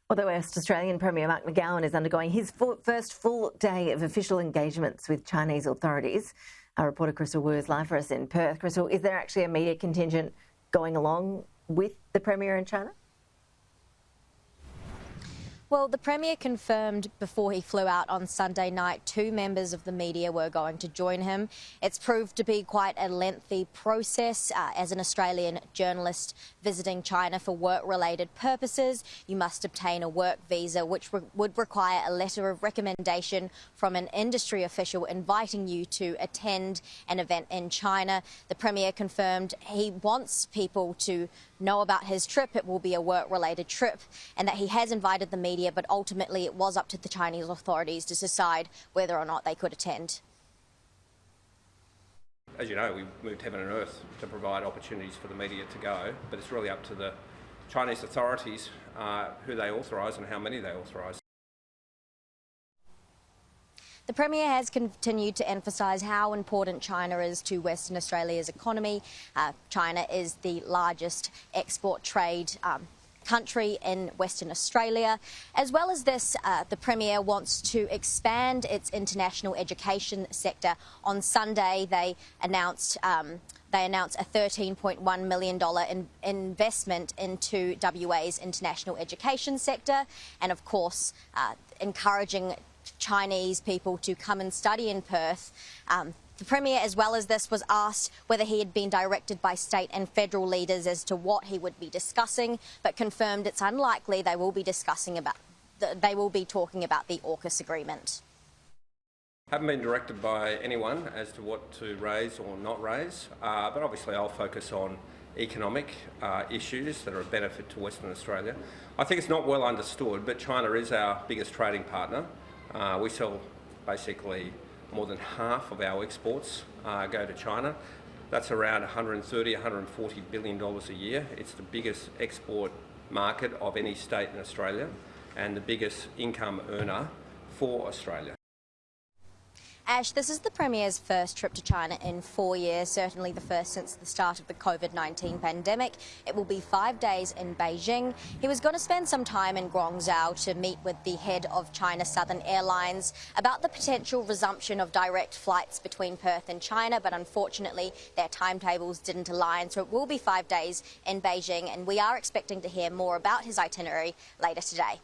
Well, the West Australian Premier Mark McGowan is undergoing his first full day of official engagements with Chinese authorities. Our reporter Crystal Wu is live for us in Perth. Crystal, is there actually a media contingent going along with the Premier in China? Well, the Premier confirmed before he flew out on Sunday night 2 members of the media were going to join him. It's proved to be quite a lengthy process. As an Australian journalist visiting China for work-related purposes, you must obtain a work visa, which would require a letter of recommendation from an industry official inviting you to attend an event in China. The Premier confirmed he wants people to know about his trip. It will be a work-related trip, and that he has invited the media, but ultimately it was up to the Chinese authorities to decide whether or not they could attend. As you know, we moved heaven and earth to provide opportunities for the media to go, but it's really up to the Chinese authorities who they authorise and how many they authorise. The Premier has continued to emphasise how important China is to Western Australia's economy. China is the largest export trade country in Western Australia. As well as this, the Premier wants to expand its international education sector. On Sunday, they announced a $13.1 million investment into WA's international education sector, and of course encouraging Chinese people to come and study in Perth. The Premier, as well as this, was asked whether he had been directed by state and federal leaders as to what he would be discussing, but confirmed it's unlikely they will be talking about the AUKUS agreement. Haven't been directed by anyone as to what to raise or not raise, but obviously I'll focus on economic issues that are of benefit to Western Australia. I think it's not well understood, but China is our biggest trading partner. We sell basically more than half of our exports go to China. That's around $130, $140 billion a year. It's the biggest export market of any state in Australia and the biggest income earner for Australia. Ash, this is the Premier's first trip to China in 4 years, certainly the first since the start of the COVID-19 pandemic. It will be 5 days in Beijing. He was going to spend some time in Guangzhou to meet with the head of China Southern Airlines about the potential resumption of direct flights between Perth and China, but unfortunately their timetables didn't align, so it will be 5 days in Beijing, and we are expecting to hear more about his itinerary later today.